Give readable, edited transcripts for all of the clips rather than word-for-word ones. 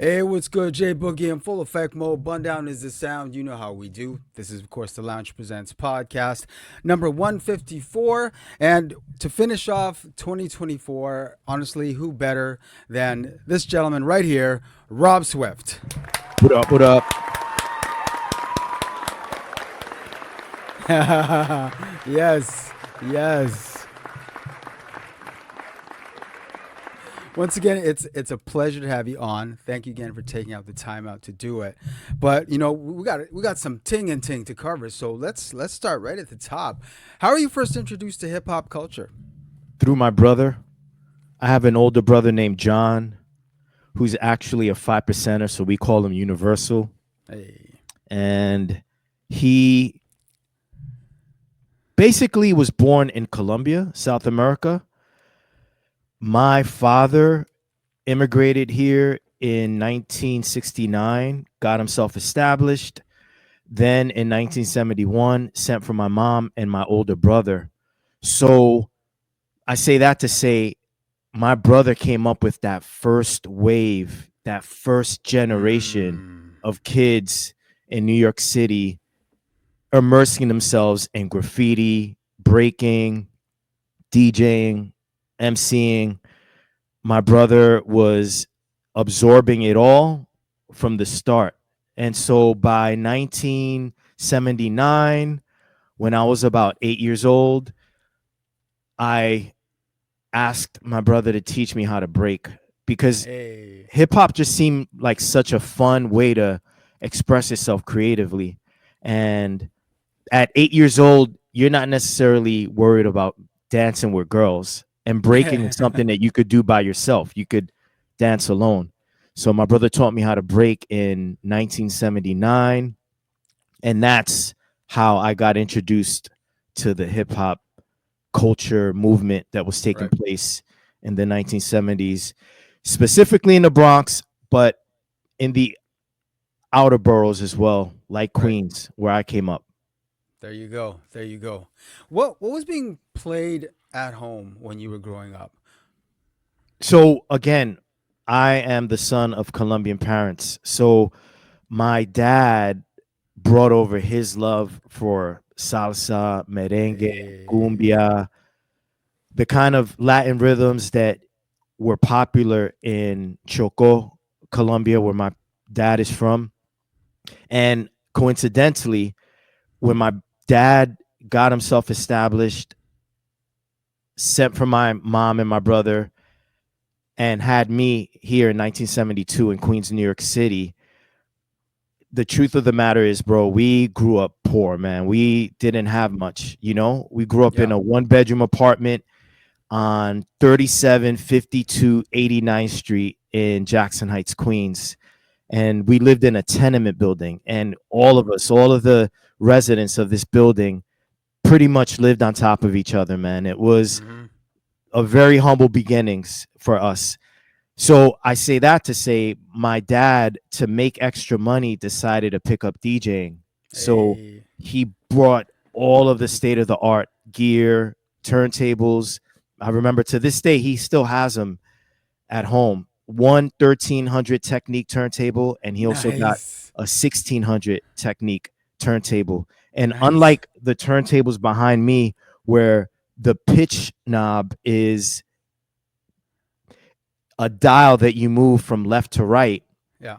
Hey, what's good? J Boogie in full effect mode. Bun down is the sound. You know how we do. This is, of course, the Lounge Presents podcast, number 154. And to finish off 2024, honestly, who better than this gentleman right here, Rob Swift? What up? What up? Yes, yes. Once again, it's a pleasure to have you on. Thank you again for taking out the time out to do it. But we got some ting and ting to cover. So let's start right at the top. How are you first introduced to hip hop culture? Through my brother. I have an older brother named John, who's actually a 5%er, so we call him Universal. Hey, And he basically was born in Colombia, South America. My father immigrated here in 1969, got himself established. Then in 1971, sent for my mom and my older brother. So I say that to say my brother came up with that first wave, that first generation mm, of kids in New York City immersing themselves in graffiti, breaking, DJing, MCing. My brother was absorbing it all from the start. And so by 1979, when I was about 8 years old, I asked my brother to teach me how to break because hey, hip hop just seemed like such a fun way to express yourself creatively. And at 8 years old, you're not necessarily worried about dancing with girls, and breaking is something that you could do by yourself. You could dance alone. So my brother taught me how to break in 1979, and that's how I got introduced to the hip hop culture movement that was taking right. place in the 1970s, specifically in the Bronx, but in the outer boroughs as well, like Right. Queens, where I came up. There you go. There you go. What was being played at home when you were growing up? So again, I am the son of Colombian parents. So my dad brought over his love for salsa, merengue, Hey, cumbia, the kind of Latin rhythms that were popular in Choco, Colombia, where my dad is from. And coincidentally, when my dad got himself established, sent for my mom and my brother, and had me here in 1972 in Queens, New York City, the truth of the matter is, bro, we grew up poor, man. We didn't have much, you know? We grew up in yeah. a one-bedroom apartment on 3752 89th Street in Jackson Heights, Queens. And we lived in a tenement building, and all of us, all of the residents of this building pretty much lived on top of each other, man. It was Mm-hmm. a very humble beginnings for us. So I say that to say my dad, to make extra money, decided to pick up DJing. So Hey, he brought all of the state of the art gear, turntables. I remember to this day he still has them at home. One 1300 Technique turntable, and he also got nice, a 1600 Technique turntable. And nice. unlike the turntables behind me, where the pitch knob is a dial that you move from left to right, Yeah.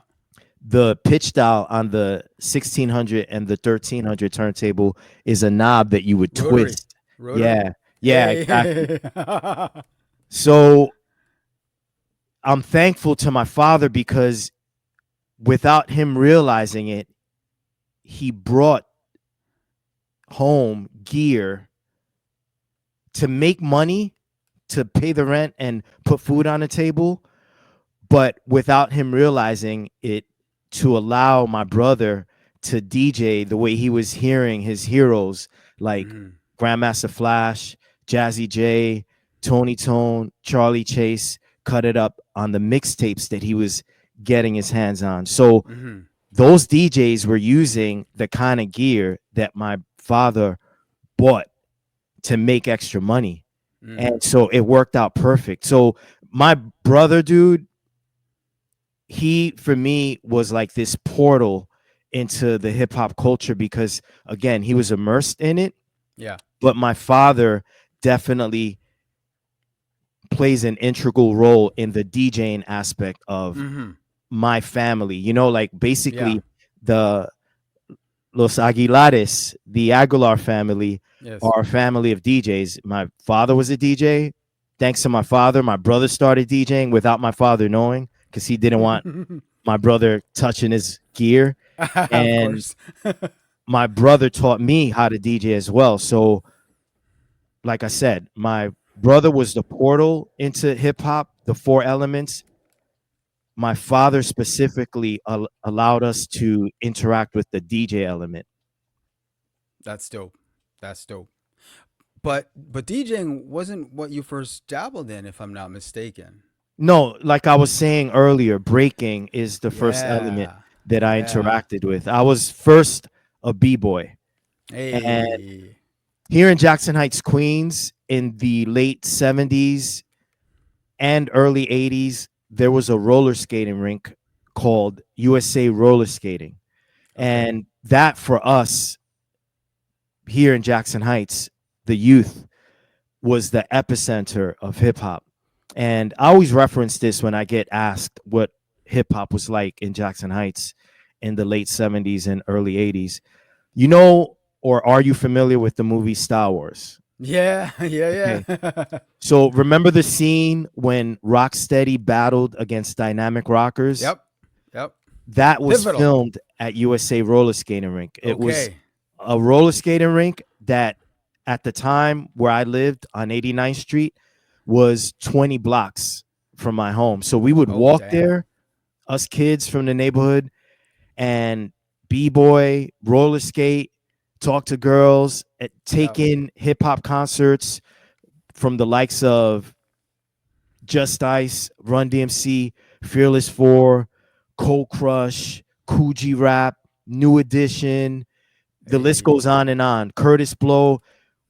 the pitch dial on the 1600 and the 1300 turntable is a knob that you would Rotary. twist. Rotary. Yeah, yeah, exactly. Hey. So I'm thankful to my father because without him realizing it, he brought home gear to make money, to pay the rent and put food on the table, but without him realizing it, to allow my brother to DJ the way he was hearing his heroes like Mhm. Grandmaster Flash, Jazzy J, Tony Tone, Charlie Chase, cut it up on the mixtapes that he was getting his hands on. So Mhm. those DJs were using the kind of gear that my father bought to make extra money. Mhm. And so it worked out perfect. So my brother, dude, he for me was like this portal into the hip hop culture because again, he was immersed in it, Yeah. but my father definitely plays an integral role in the DJing aspect of Mm-hmm. my family. You know, like Yeah. basically the Los Aguilares, the Aguilar family, Yes. are a family of DJs. My father was a DJ. Thanks to my father, my brother started DJing without my father knowing because he didn't want my brother touching his gear. Of And course. my brother taught me how to DJ as well. So, like I said, my brother was the portal into hip hop, the four elements. My father specifically allowed us to interact with the DJ element. That's dope. That's dope. But DJing wasn't what you first dabbled in, if I'm not mistaken. No, like I was saying earlier, breaking is the first element Yeah. that I Yeah. interacted with. I was first a b-boy. And Hey. here in Jackson Heights, Queens, in the late 70s and early 80s, there was a roller skating rink called USA Roller Skating. Okay. And that for us here in Jackson Heights, the youth, was the epicenter of hip hop. And I always reference this when I get asked what hip hop was like in Jackson Heights in the late 70s and early 80s. You know, or are you familiar with the movie Star Wars? Yeah. Yeah. Okay. Yeah. So remember the scene when Rocksteady battled against Dynamic Rockers? Yep. Yep. That was Pivotal. filmed at USA Roller Skating Rink. It was Okay. a roller skating rink that at the time where I lived on 89th Street was 20 blocks from my home. So we would Oh walk damn. there, us kids from the neighborhood, and b-boy, roller skate, talk to girls, take Yep. in hip hop concerts from the likes of Just Ice, Run DMC, Fearless 4, Cold Crush, Coogee Rap, New Edition. The list Hey. goes on and on. Curtis Blow,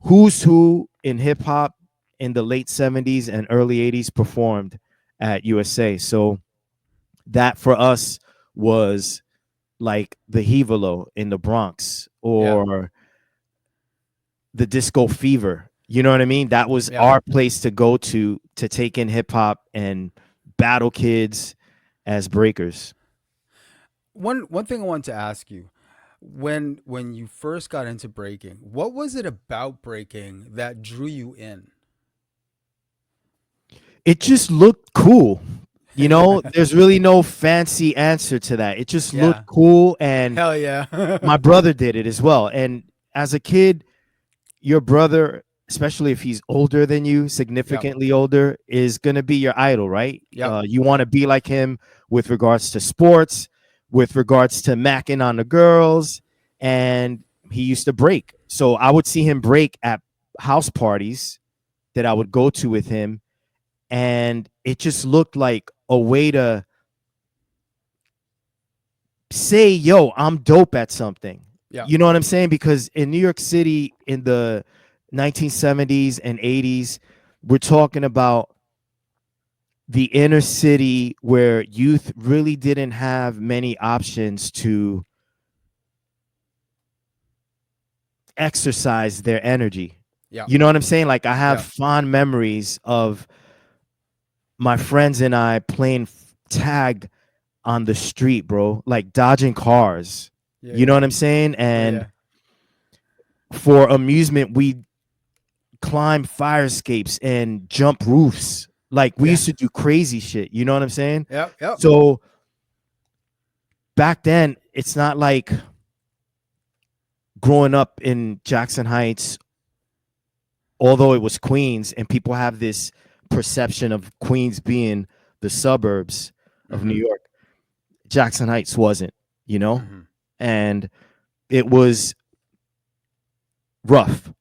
who's who in hip hop in the late 70s and early 80s performed at USA. So that for us was like the Hevalo in the Bronx Yeah. or the Disco Fever. You know what I mean? That was Yeah. our place to go to take in hip hop and battle kids as breakers. One thing I want to ask you, when you first got into breaking, what was it about breaking that drew you in? It just looked cool. You know, there's really no fancy answer to that. It just looked Yeah. cool, and Hell yeah. my brother did it as well. And as a kid, your brother, especially if he's older than you, Yep. significantly older, is going to be your idol, right? Yep. You want to be like him with regards to sports, with regards to macking on the girls, and he used to break. So I would see him break at house parties that I would go to with him, and it just looked like a way to say, yo, I'm dope at something. Yep. You know what I'm saying? Because in New York City in the 1970s and 80s, we're talking about the inner city where youth really didn't have many options to exercise their energy. Yep. You know what I'm saying? Like I have Yep. fond memories of my friends and I playing tag on the street, bro, like dodging cars. Yeah. You know Yeah. what I'm saying? Yeah. And Yeah. for amusement, we climb fire escapes and jump roofs. Like we Yeah. used to do crazy shit. You know what I'm saying? Yep. Yep. So back then, it's not like growing up in Jackson Heights, although it was Queens, and people have this perception of Queens being the suburbs of New Mm-hmm. York. Jackson Heights wasn't, you know? Mm-hmm. And it was rough.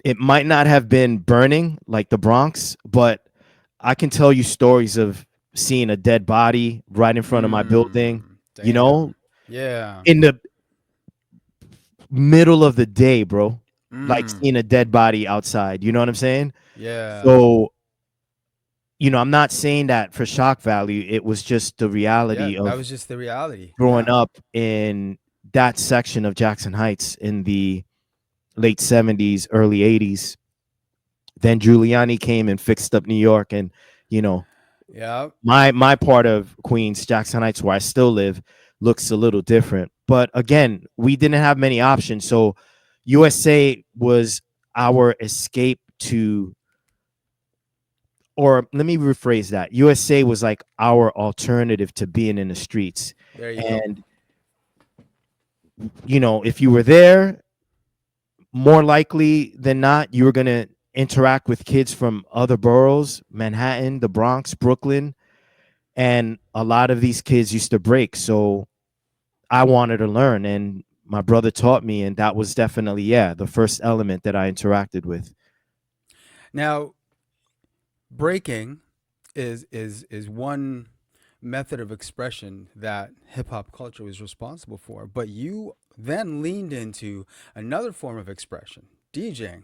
It might not have been burning like the Bronx, but I can tell you stories of seeing a dead body right in front of my building, you know, Damn. Yeah. in the middle of the day, bro. Like Mm. seeing a dead body outside. You know what I'm saying? Yeah. So I'm not saying that for shock value. It was just the Yeah, reality that of was just the reality. growing Yeah. up in that section of Jackson Heights in the late 70s, early 80s. Then Giuliani came and fixed up New York, and you know, Yeah. my part of Queens, Jackson Heights, where I still live, looks a little different. But again, we didn't have many options, so USA was our escape to, or let me rephrase that. USA was like our alternative to being in the streets. There you go. And if you were there, more likely than not, you were going to interact with kids from other boroughs, Manhattan, the Bronx, Brooklyn, and a lot of these kids used to break. So I wanted to learn, and my brother taught me, and that was definitely, yeah, the first element that I interacted with. Now, breaking is one method of expression that hip hop culture was responsible for, but you then leaned into another form of expression, DJing.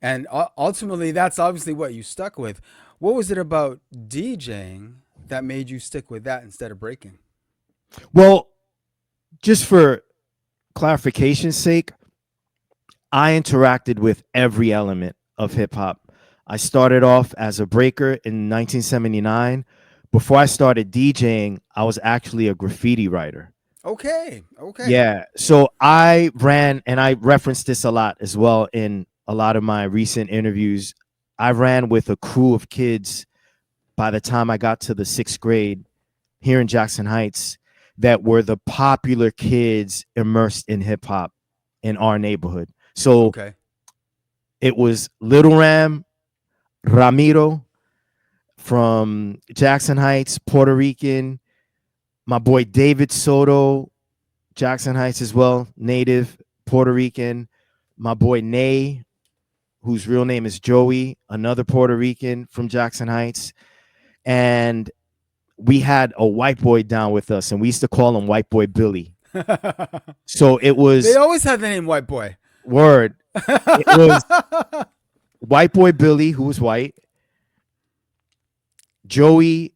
And ultimately that's obviously what you stuck with. What was it about DJing that made you stick with that instead of breaking? Well, just for clarification's sake, I interacted with every element of hip hop. I started off as a breaker in 1979. Before I started DJing, I was actually a graffiti writer. Okay, okay. Yeah. So I ran, and I referenced this a lot as well in a lot of my recent interviews. I ran with a crew of kids by the time I got to the 6th grade here in Jackson Heights that were the popular kids immersed in hip hop in our neighborhood. So Okay. it was Little Ram, Ramiro from Jackson Heights, Puerto Rican, my boy David Soto, Jackson Heights as well, native Puerto Rican, my boy Nay, whose real name is Joey, another Puerto Rican from Jackson Heights. And we had a white boy down with us, and we used to call him White Boy Billy. So it They was always have the name White Boy. word. It was White Boy Billy, who was white, Joey,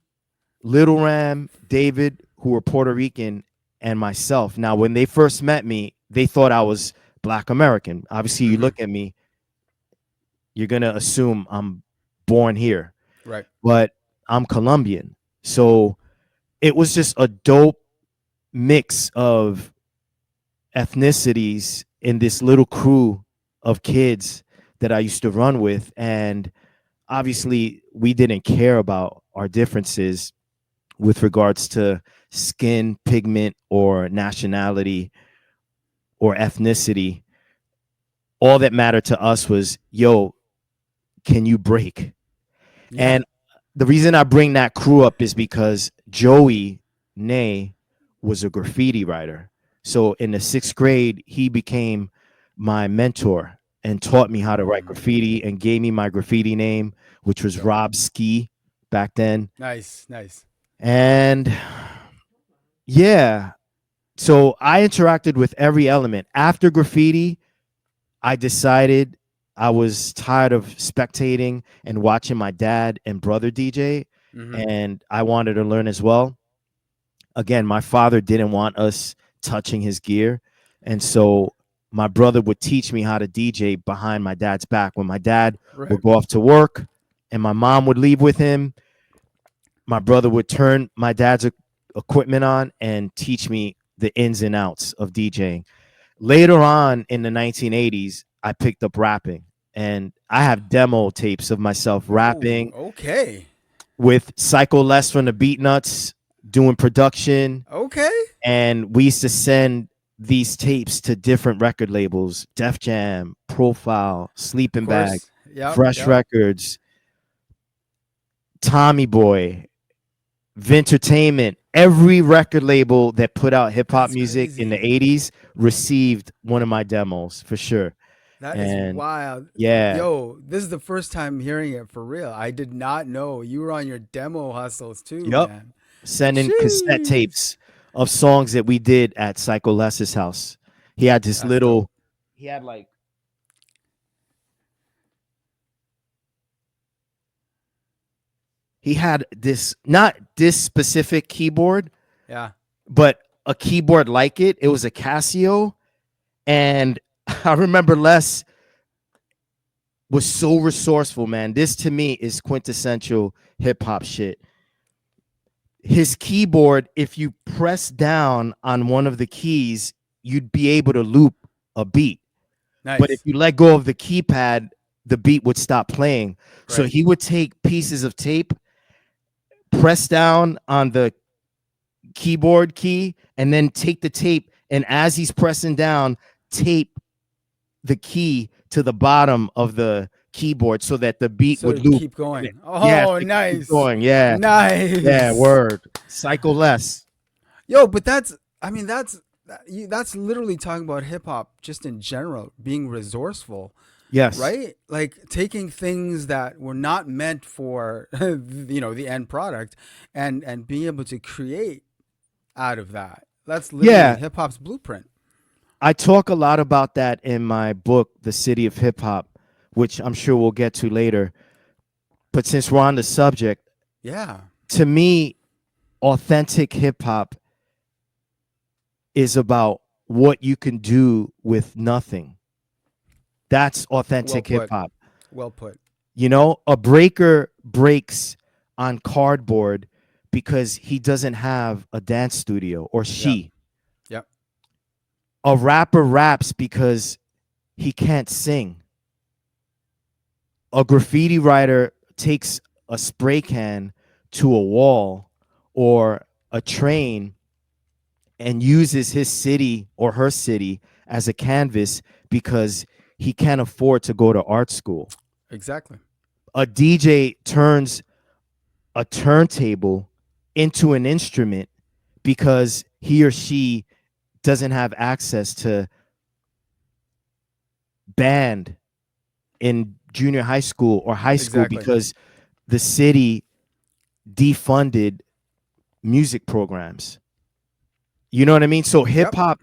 Little Ram, David, who were Puerto Rican, and myself. Now, when they first met me, they thought I was Black American. Obviously, you Hmm. look at me, you're gonna assume I'm born here, Right. but I'm Colombian. So it was just a dope mix of ethnicities in this little crew of kids that I used to run with. And obviously, we didn't care about our differences with regards to skin, pigment, or nationality or ethnicity. All that mattered to us was, yo, can you break? Yeah. And the reason I bring that crew up is because Joey Nay was a graffiti writer. So in the 6th grade, he became my mentor and taught me how to write Mm. graffiti and gave me my graffiti name, which was Dope. Rob Ski back then. Nice, nice. And yeah, so I interacted with every element. After graffiti, I decided I was tired of spectating and watching my dad and brother DJ, Hmm. and I wanted to learn as well. Again, my father didn't want us touching his gear, and so my brother would teach me how to DJ behind my dad's back. When my dad Right. would go off to work and my mom would leave with him, my brother would turn my dad's equipment on and teach me the ins and outs of DJing. Later on in the 1980s, I picked up rapping, and I have demo tapes of myself Ooh, rapping okay. with Psycho Les from the Beat Nuts doing production. Okay. And we used to send these tapes to different record labels: Def Jam, Profile, Of Sleeping Bag, course. Yep, Fresh yep. Records, Tommy Boy, Vintertainment. Every record label that put out hip hop That's music in the crazy. 80s received one of my demos for sure. That is And wild. yeah, Yo, this is the first time hearing it for real. I did not know you were on your demo hustles too, yep. man. Sending cassette Jeez. tapes of songs that we did at Psycho Les's house. He had this That's dope. little, he had like, he had this, not this specific keyboard, Yeah. but a keyboard like it. It was a Casio. And I remember Les was so resourceful, man. This to me is quintessential hip hop shit. His keyboard, if you press down on one of the keys, you'd be able to loop a beat. But if Nice. you let go of the keypad, the beat would stop playing. So Right. he would take pieces of tape, press down on the keyboard key, and then take the tape. And as he's pressing down, tape the key to the bottom of the keyboard so that the beat So would loop. keep And it, going. yeah, Oh, so it could keep nice. going. Yeah, yeah, Nice. word. Psycho less. Yo, but that's, I mean, that's literally talking about hip hop just in general, being resourceful, Yes. right? Like taking things that were not meant for, the end product, and being able to create out of that. That's literally Yeah, hip hop's blueprint. I talk a lot about that in my book, The City of Hip Hop, which I'm sure we'll get to later. But since we're on the subject, Yeah. to me, authentic hip hop is about what you can do with nothing. That's Well authentic hip put. hop. Well put. You know, a breaker breaks on cardboard because he doesn't have a dance studio, or Yep. she. Yep. A rapper raps because he can't sing. A graffiti writer takes a spray can to a wall or a train and uses his city or her city as a canvas because he can't afford to go to art school. Exactly. A DJ turns a turntable into an instrument because he or she doesn't have access to band in junior high school or high school Exactly. because the city defunded music programs. You know what I mean? So hip Yep. hop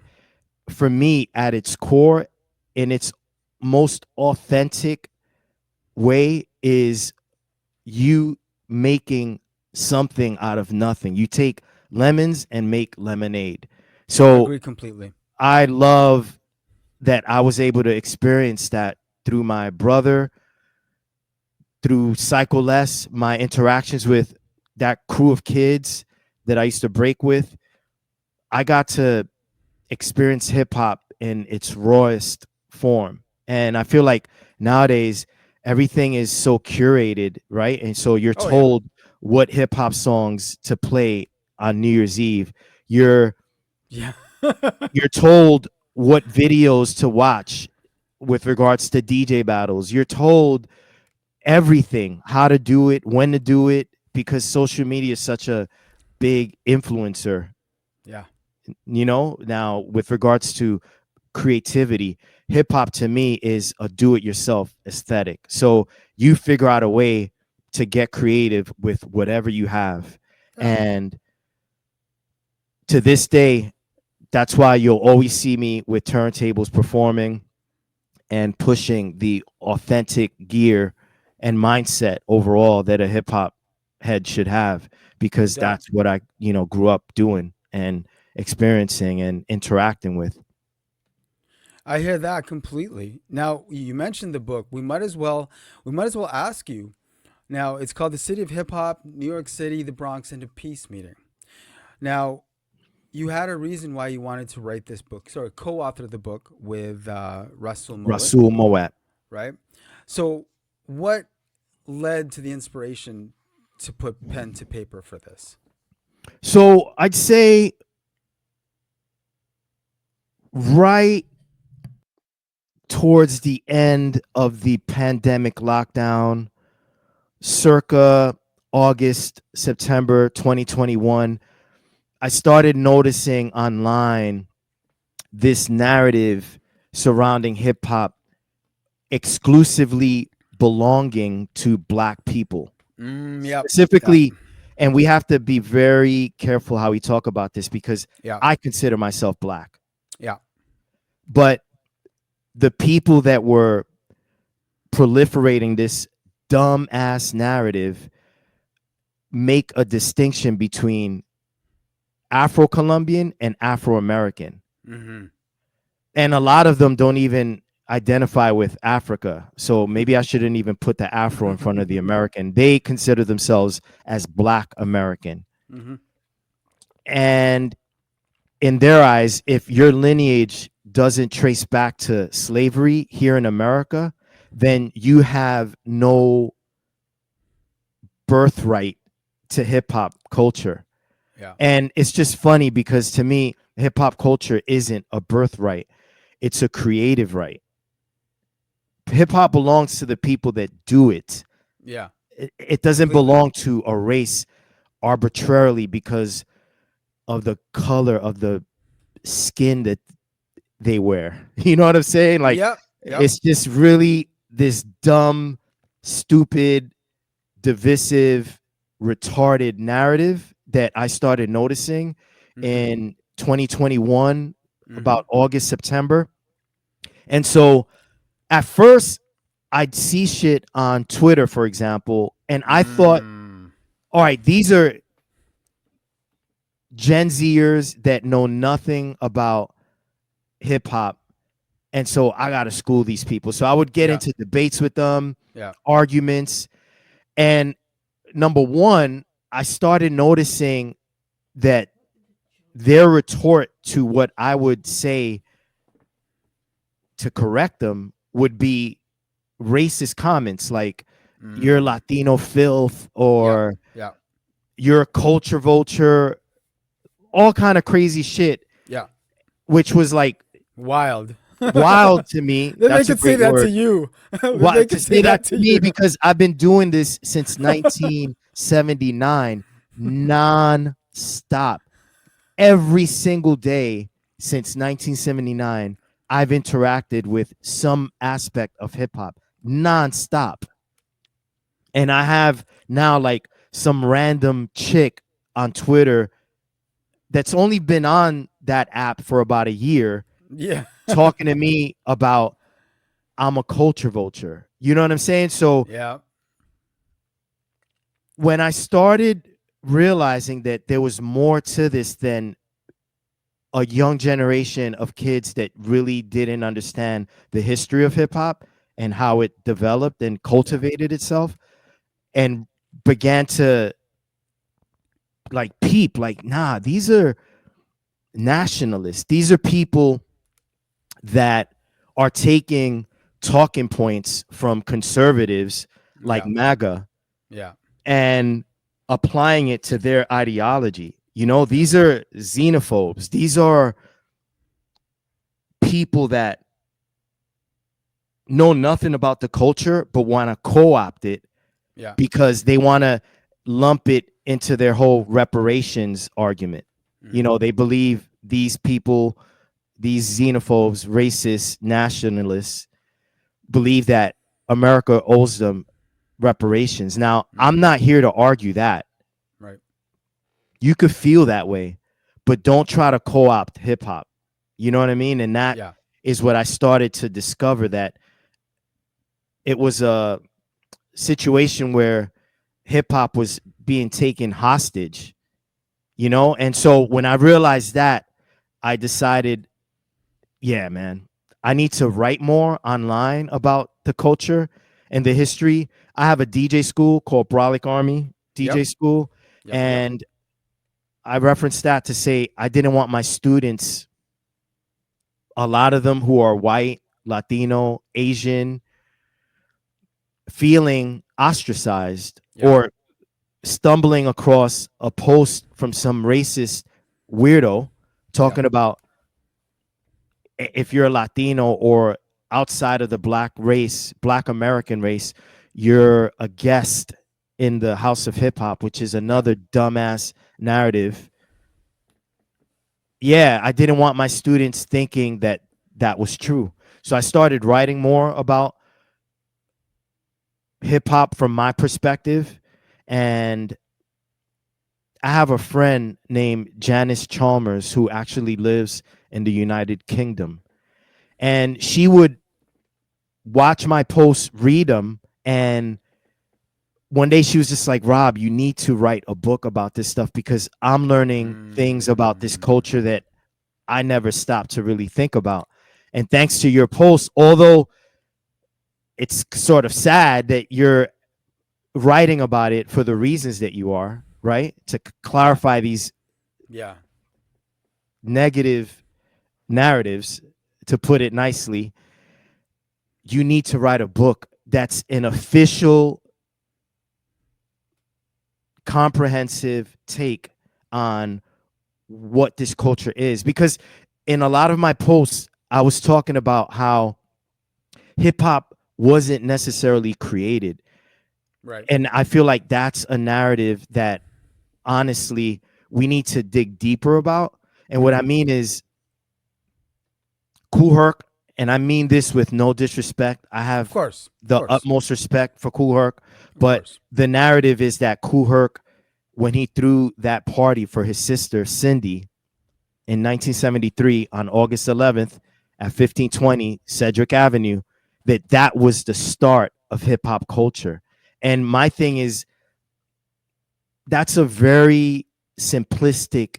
for me at its core, in its most authentic way, is you making something out of nothing. You take lemons and make lemonade. So Agree completely. I love that I was able to experience that through my brother, through Psycho Less, my interactions with that crew of kids that I used to break with. I got to experience hip hop in its rawest form. And I feel like nowadays everything is so curated, right? And so you're Oh yeah. told what hip hop songs to play on New Year's Eve. You're Yeah. you're told what videos to watch with regards to DJ battles. You're told everything, how to do it, when to do it, because social media is such a big influencer. Yeah. You know, now with regards to creativity, hip hop to me is a do it yourself aesthetic. So you figure out a way to get creative with whatever you have. Yeah. And to this day, that's why you'll always see me with turntables performing and pushing the authentic gear and mindset overall that a hip hop head should have, No because doubt. that's what I, grew up doing and experiencing and interacting with. I hear that completely. Now, you mentioned the book. We might as well ask you. Now, it's called The City of Hip Hop, New York City, the Bronx, and a Peace Meeting. Now, you had a reason why you wanted to write this book. Sorry, co-authored the book with Russell Mowatt, Rasul Mowatt. right? So, what led to the inspiration to put pen to paper for this? So I'd say right towards the end of the pandemic lockdown, circa August, September 2021, I started noticing online this narrative surrounding hip hop exclusively belonging to Black people. Yep. Yep. Specifically, and we have to be very careful how we talk about this because Yeah. I consider myself Black. Yeah. But the people that were proliferating this dumb ass narrative make a distinction between Afro-Colombian and Afro-American. Mm-hmm. And a lot of them don't even identify with Africa. So maybe I shouldn't even put the Afro in front of the American. They consider themselves as Black American. Mm-hmm. And in their eyes, if your lineage doesn't trace back to slavery here in America, then you have no birthright to hip hop culture. Yeah. And it's just funny because to me, hip hop culture isn't a birthright, it's a creative right. Hip hop belongs to the people that do it. Yeah. It doesn't Completely. belong to a race arbitrarily because of the color of the skin that they wear. You know what I'm saying? Like, Yep. Yep. it's just really this dumb, stupid, divisive, retarded narrative that I started noticing Mm-hmm. in 2021, Mm-hmm. about August, September. And so at first, I'd see shit on Twitter, for example, and I thought, Mm. all right, these are Gen Zers that know nothing about hip hop. And so I got to school these people. So I would get Yeah. into debates with them, Yeah. arguments. And number one, I started noticing that their retort to what I would say to correct them would be racist comments like, you're Mm. Latino filth, Yeah. or Yeah. you're a culture vulture, all kind of crazy shit, Yeah. which was like Wild. wild to me. Then they That's a could say great that to word. you. Then Why they to could say say that that to to me? you. Because I've been doing this since 1979, non-stop. Every single day since 1979, I've interacted with some aspect of hip hop non-stop. And I have now like some random chick on Twitter that's only been on that app for about a year Yeah. talking to me about I'm a culture vulture. You know what I'm saying? So Yeah. when I started realizing that there was more to this than a young generation of kids that really didn't understand the history of hip hop and how it developed and Yeah. cultivated itself, and began to like peep, like, nah, these are nationalists. These are people that are taking talking points from conservatives like Yeah. MAGA Yeah. and applying it to their ideology. You know, Yeah. these are xenophobes. These are people that know nothing about the culture but want to co-opt it Yeah. because they want to lump it into their whole reparations argument. You Mm-hmm. know, they believe these people, these xenophobes, racists, nationalists, believe that America owes them reparations. Now, I'm Mm-hmm. not here to argue that. Right. You could feel that way, but don't try to co-opt hip hop. You know what I mean? And that Yeah. is what I started to discover, that it was a situation where hip hop was being taken hostage, you know? And so when I realized that, I decided, yeah, man, I need to write more online about the culture and the history. I have a DJ school called Brolic Army DJ Yep. School, Yep. Yep. and I referenced that to say I didn't want my students, a lot of them who are white, Latino, Asian, feeling ostracized Yeah. or stumbling across a post from some racist weirdo Yeah. talking about if you're a Latino or outside of the black race, black American race, you're a guest in the house of hip hop, which is Yeah. another dumbass narrative. Yeah, I didn't want my students thinking that that was true. So I started writing more about hip hop from my perspective. And I have a friend named Janice Chalmers who actually lives in the United Kingdom. And she would watch my posts, read them, and one day she was just like, Rob, you need to write a book about this stuff because I'm learning things about this culture Mm. that I never stopped to really think about. And thanks to your post, although it's sort of sad that you're writing about it for the reasons that you are, right? To clarify these Yeah. negative narratives, to put it nicely, you need to write a book that's an official, comprehensive take on what this culture is. Because in a lot of my posts, I was talking about how hip hop wasn't necessarily created. Right. And I feel like that's a narrative that honestly we need to dig deeper about. And what I Mm-hmm. mean is Kool Herc, and I mean this with no disrespect. I Of have course. Of the course. utmost respect for Kool Herc, Of but course. the narrative is that Kool Herc, when he threw that party for his sister Cindy in 1973 on August 11th at 1520 Cedric Avenue, that was the start of hip hop culture. And my thing is, that's a very simplistic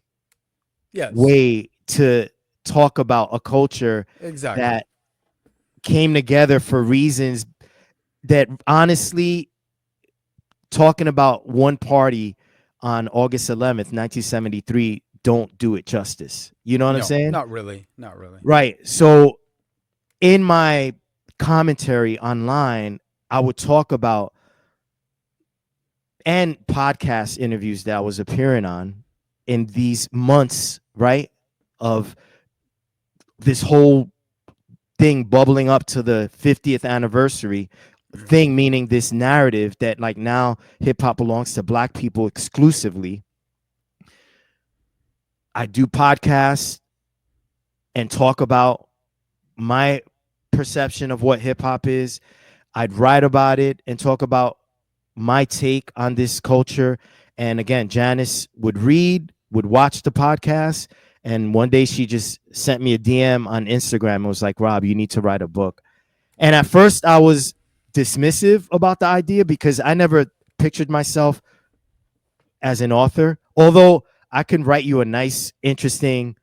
Yes. way to talk about a culture Exactly. that came together for reasons that honestly, talking about one party on August 11th, 1973, don't do it justice. You know what I'm No, saying? not really. Not really. Right. So in my commentary online, I would talk about and podcast interviews that I was appearing on in these months, right, of this whole thing bubbling up to the 50th anniversary Mm-hmm. thing, meaning this narrative that like now hip hop belongs to black people exclusively. I do podcasts and talk about my perception of what hip hop is. I'd write about it and talk about my take on this culture. And again, Janice would read, would watch the podcast. And one day she just sent me a DM on Instagram and was like, Rob, you need to write a book. And at first I was dismissive about the idea because I never pictured myself as an author. Although I can write you a nice, interesting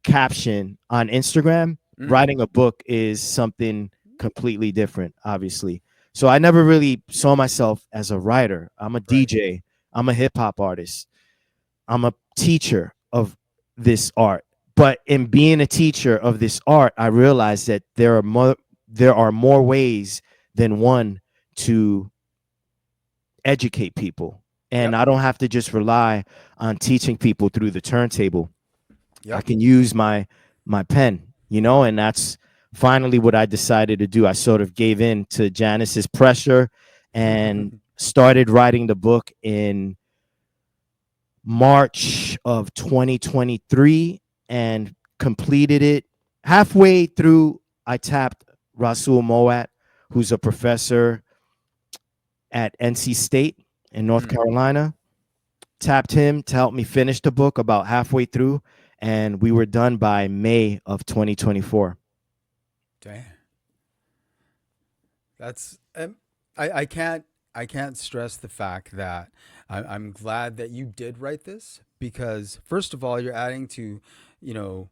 caption on Instagram, Mm. writing a book is something completely different, obviously. So I never really saw myself as a writer. I'm a Right. DJ, I'm a hip hop artist, I'm a teacher of this art. But in being a teacher of this art, I realized that there are more ways than one to educate people. And Yep. I don't have to just rely on teaching people through the turntable. I Yep. can use my pen, and that's finally what I decided to do. I sort of gave in to Janice's pressure and started writing the book in March of 2023 and completed it. Halfway through, I tapped Rasul Mowatt, who's a professor at NC State in North Mm. Carolina. Tapped him to help me finish the book about halfway through, and we were done by May of 2024. Damn. That's I can't stress the fact that I'm glad that you did write this because first of all you're adding to you know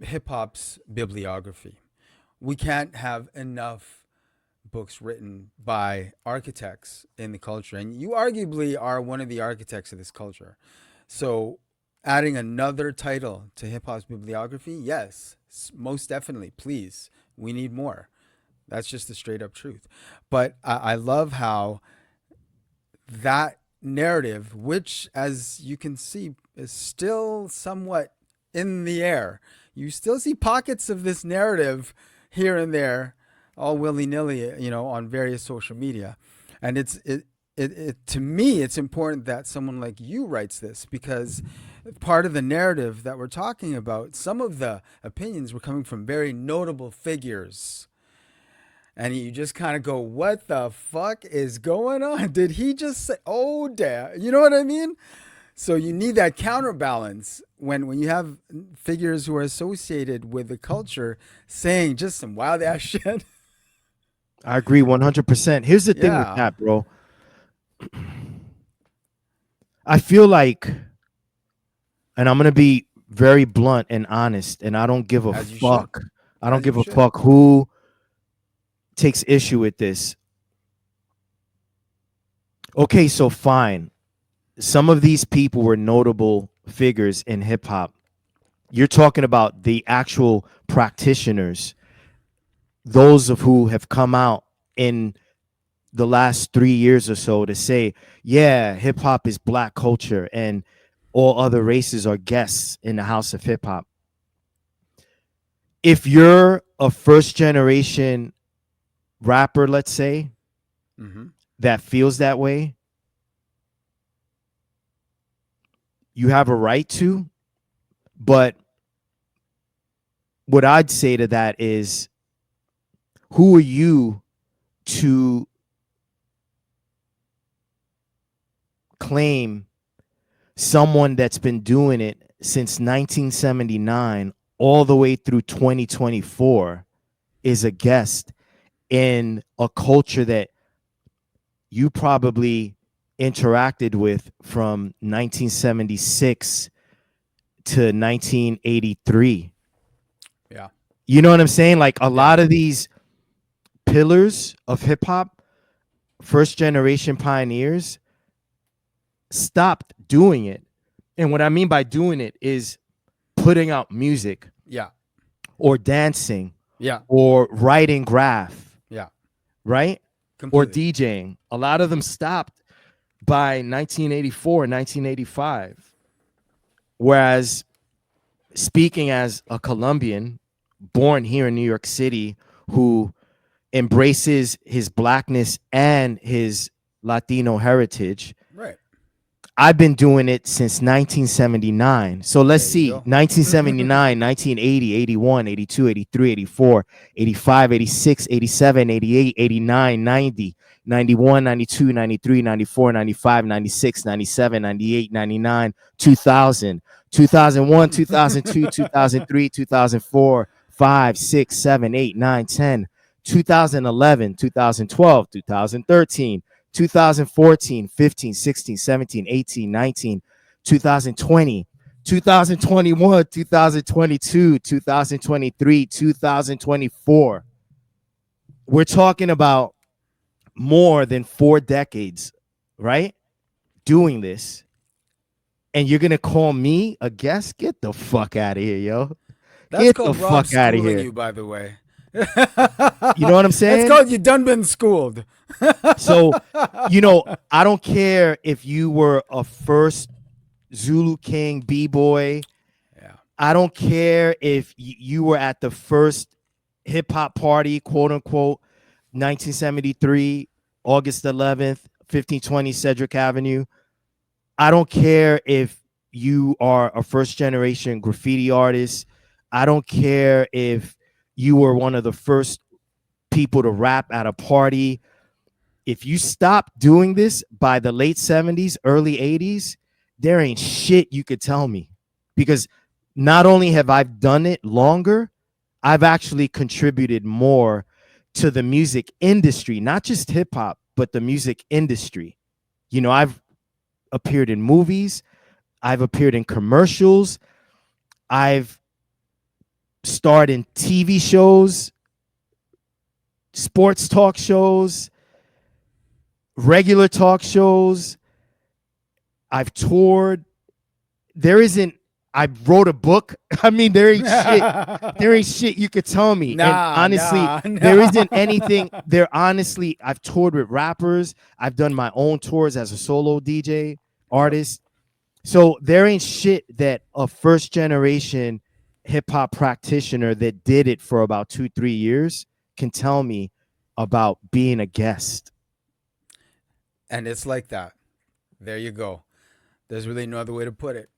hip hop's bibliography. We can't have enough books written by architects in the culture, and you arguably are one of the architects of this culture. So adding another title to hip hop's bibliography, yes, most definitely, please, we need more. That's just the straight up truth. But I love how that narrative, which, as you can see, is still somewhat in the air, you still see pockets of this narrative here and there, all willy nilly, on various social media. And to me, it's important that someone like you writes this because part of the narrative that we're talking about, some of the opinions were coming from very notable figures and you just kind of go, "What the fuck is going on? Did he just say, oh damn?" You know what I mean? So you need that counterbalance when you have figures who are associated with the culture saying just some wild ass shit. I agree 100%. Here's the thing with Yeah. that, bro. I feel like, and I'm gonna be very blunt and honest, and I don't give a As you should. fuck. I don't As you give a should. fuck who takes issue with this. Okay, so fine. Some of these people were notable figures in hip hop. You're talking about the actual practitioners, those of who have come out in the last 3 years or so to say, yeah, hip hop is black culture and all other races are guests in the house of hip hop. If you're a first generation rapper, let's say, Mm-hmm. that feels that way, you have a right to. But what I'd say to that is, who are you to claim someone that's been doing it since 1979 all the way through 2024 is a guest in a culture that you probably interacted with from 1976 to 1983? Yeah. You know what I'm saying? Like a Yeah. lot of these pillars of hip hop, first generation pioneers, stopped doing it. And what I mean by doing it is putting out music Yeah. or dancing Yeah. or writing graph, Yeah. right? Or Completely. DJing. A lot of them stopped by 1984, 1985. Whereas, speaking as a Colombian born here in New York City who embraces his blackness and his Latino heritage, Right. I've been doing it since 1979. So let's There you see, go. 1979, 1980, 81, 82, 83, 84, 85, 86, 87, 88, 89, 90, 91, 92, 93, 94, 95, 96, 97, 98, 99, 2000, 2001, 2002, 2003, 2004, 5, 6, 7, 8, 9, 10, 2011, 2012, 2013, 2014, 15, 16, 17, 18, 19, 2020, 2021, 2022, 2023, 2024. We're talking about more than 4 decades, right? Doing this. And you're going to call me a guest? Get the fuck out of here, yo. That's Get the called Rob fuck out of schooling here. you, by the way. You know what I'm That's saying? called you done been schooled. So, I don't care if you were a first Zulu King B-boy. Yeah. I don't care if you were at the first hip hop party, quote unquote, 1973, August 11th, 1520 Cedric Avenue. I don't care if you are a first generation graffiti artist. I don't care if you were one of the first people to rap at a party. If you stop doing this by the late 70s, early 80s, there ain't shit you could tell me. Because not only have I done it longer, I've actually contributed more to the music industry, not just hip hop, but the music industry. I've appeared in movies, I've appeared in commercials, I've starred in TV shows, sports talk shows, regular talk shows. I've toured. There isn't, I wrote a book. I mean, there ain't shit. There ain't shit you could tell me. And Nah, honestly, nah, there isn't nah. anything there. Honestly, I've toured with rappers. I've done my own tours as a solo DJ Yep. artist. So there ain't shit that a first generation hip hop practitioner that did it for about 2, 3 years can tell me about being a guest. And it's like that. There you go. There's really no other way to put it.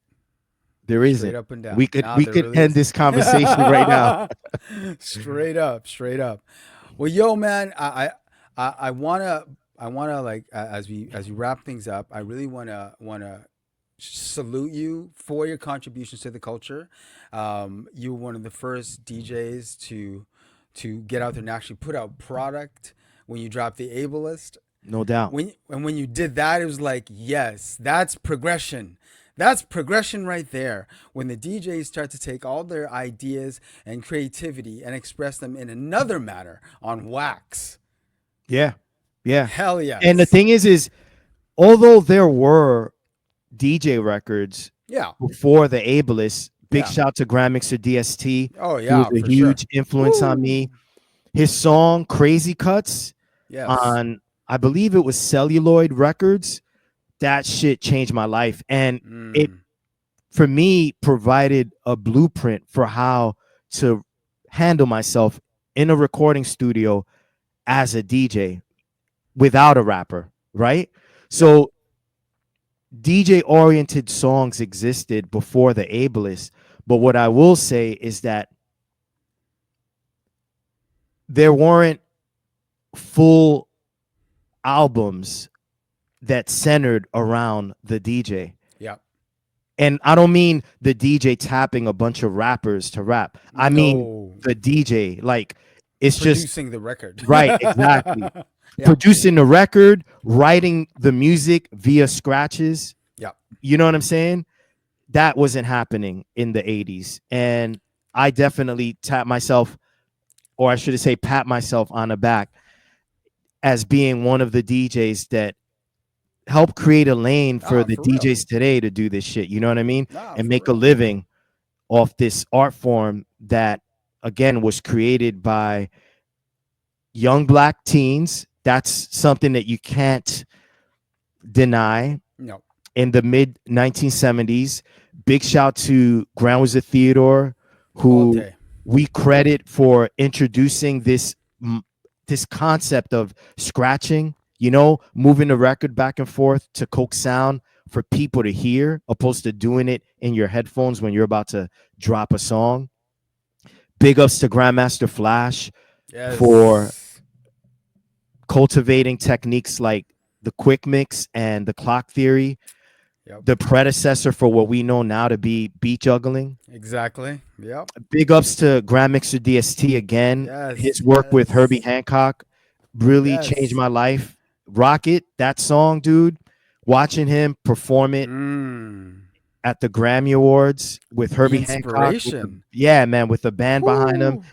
There Straight isn't. up and We down. could Nah, we there could really end isn't. this conversation right now. Straight up, straight up. Well, yo, man, I wanna like as we wrap things up, I really wanna salute you for your contributions to the culture. You were one of the first DJs to get out there and actually put out product when you dropped the Ableist. No doubt. When you did that, it was like, yes, that's progression. That's progression right there. When the DJs start to take all their ideas and creativity and express them in another manner on wax. Yeah. Yeah. Hell And the yes. thing is although there were DJ records Yeah. before the ableist, big Yeah. shout to Grand Mixer DST, Oh who was yeah, a for sure. huge influence on Woo. me. His song Crazy Cuts Yes. on, I believe it was Celluloid Records, that shit changed my life. And it, Mm. for me, provided a blueprint for how to handle myself in a recording studio as a DJ without a rapper, right? Yep. So DJ oriented songs existed before the ableist, but what I will say is that there weren't full albums that centered around the DJ. Yep. And I don't mean the DJ tapping a bunch of rappers to rap. I mean No. the DJ, like it's just Producing the record. right, exactly. Yeah. Producing the record, writing the music via scratches. Yep. You know what I'm saying? That wasn't happening in the 80s. And I definitely tap myself, or I should say, pat myself on the back as being one of the DJs that helped create a lane for Ah, the for real. DJs today to do this shit. You know what I mean? Nah, And for make a real. living off this art form that, again, was created by young black teens. That's something that you can't deny. No. In the mid 1970s. Big shout to Grand Wizard Theodore, All who day. we credit for introducing this concept of scratching, you know, moving the record back and forth to Coke sound for people to hear, opposed to doing it in your headphones when you're about to drop a song. Big ups to Grandmaster Flash for Yes. cultivating techniques like the quick mix and the clock theory, Yep. the predecessor for what we know now to be beat juggling. Exactly. Yep. Big ups to Grand Mixer DST again. Yes. His work with Herbie Yes. Hancock really changed Yes. my life. Rocket, that song, dude. Watching him perform it Mm. at the Grammy Awards with The Herbie Hancock, with the, inspiration. yeah, man, with the band behind him. Whew.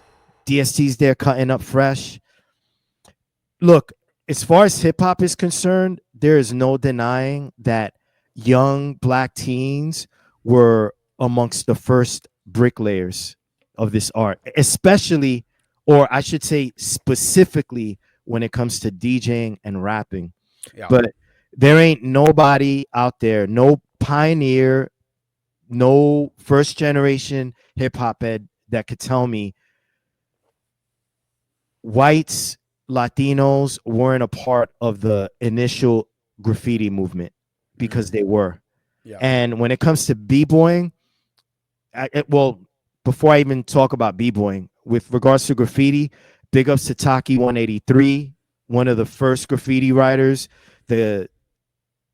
DST's there cutting up fresh. Look, as far as hip hop is concerned, there is no denying that young black teens were amongst the first bricklayers of this art, especially, or I should say, specifically when it comes to DJing and rapping. Yeah. But there ain't nobody out there, no pioneer, no first generation hip hop head that could tell me whites, Latinos weren't a part of the initial graffiti movement because they were. Yeah. And when it comes to b-boying, well, before I even talk about b-boying, with regards to graffiti, big ups to Taki 183, one of the first graffiti writers, the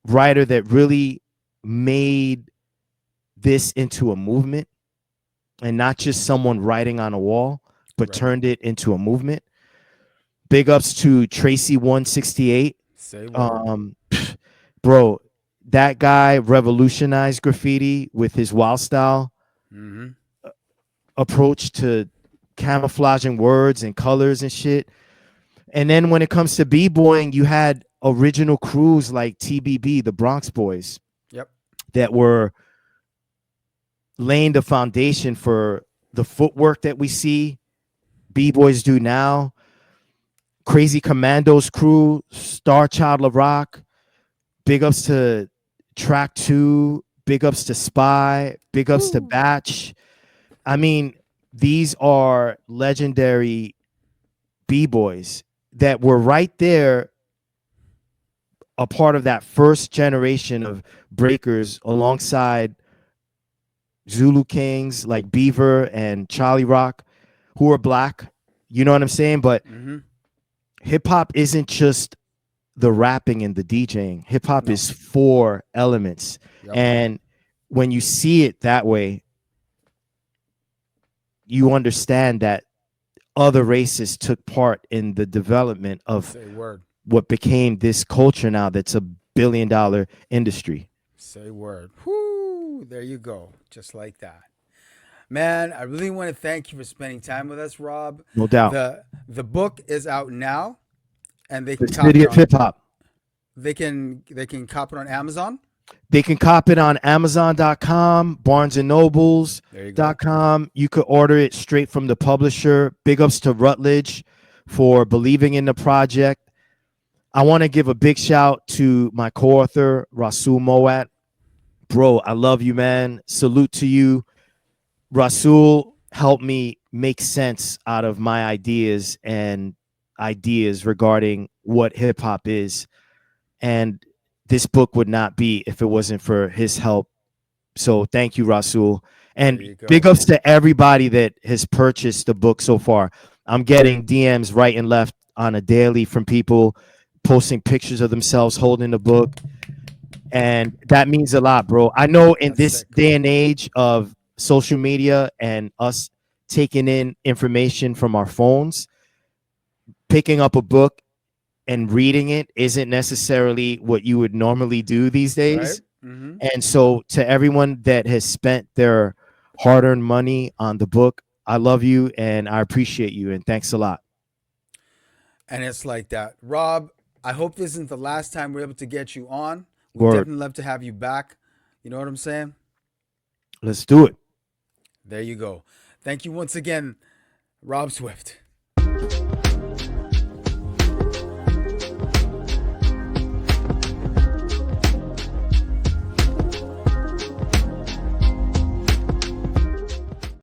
writer that really made this into a movement and not just someone writing on a wall, but Right. turned it into a movement. Big ups to Tracy 168. Say word. Bro, that guy revolutionized graffiti with his wild style Mm-hmm. approach to camouflaging words and colors and shit. And then when it comes to b-boying, you had original crews like TBB, the Bronx Boys, Yep. that were laying the foundation for the footwork that we see b-boys do now. Crazy Commandos crew, Star Child of Rock. Big ups to Track 2. Big ups to Spy. Big ups to Batch. I mean, these are legendary b-boys that were right there, a part of that first generation of breakers alongside Zulu Kings like Beaver and Charlie Rock, who are black. You know what I'm saying? But Mm-hmm. hip hop isn't just the rapping and the DJing. Hip hop No. is 4 elements. Yep. And when you see it that way, you understand that other races took part in the development of Say word. what became this culture now that's $1 billion industry. Say word. Whoo! There you go. Just like that. Man, I really want to thank you for spending time with us, Rob. No doubt. The book is out now, and they The can cop city it of on hip hop. they can cop it on Amazon. They can cop it on Amazon.com, There you go. BarnesandNobles.com. You could order it straight from the publisher. Big ups to Rutledge for believing in the project. I want to give a big shout to my co-author, Rasul Mowatt. Bro, I love you, man. Salute to you. Rasul helped me make sense out of my ideas and ideas regarding what hip hop is. And this book would not be if it wasn't for his help. So thank you, Rasul. There And you big go. ups to everybody that has purchased the book so far. I'm getting DMs right and left on a daily from people posting pictures of themselves holding the book. And that means a lot, bro. I know in That's this sick. day and age of social media and us taking in information from our phones, picking up a book and reading it isn't necessarily what you would normally do these Right? days. Mm-hmm. And so, to everyone that has spent their hard earned money on the book, I love you and I appreciate you. And thanks a lot. And it's like that. Rob, I hope this isn't the last time we're able to get you on. We'd Word. definitely love to have you back. You know what I'm saying? Let's do it. There you go. Thank you once again, Rob Swift.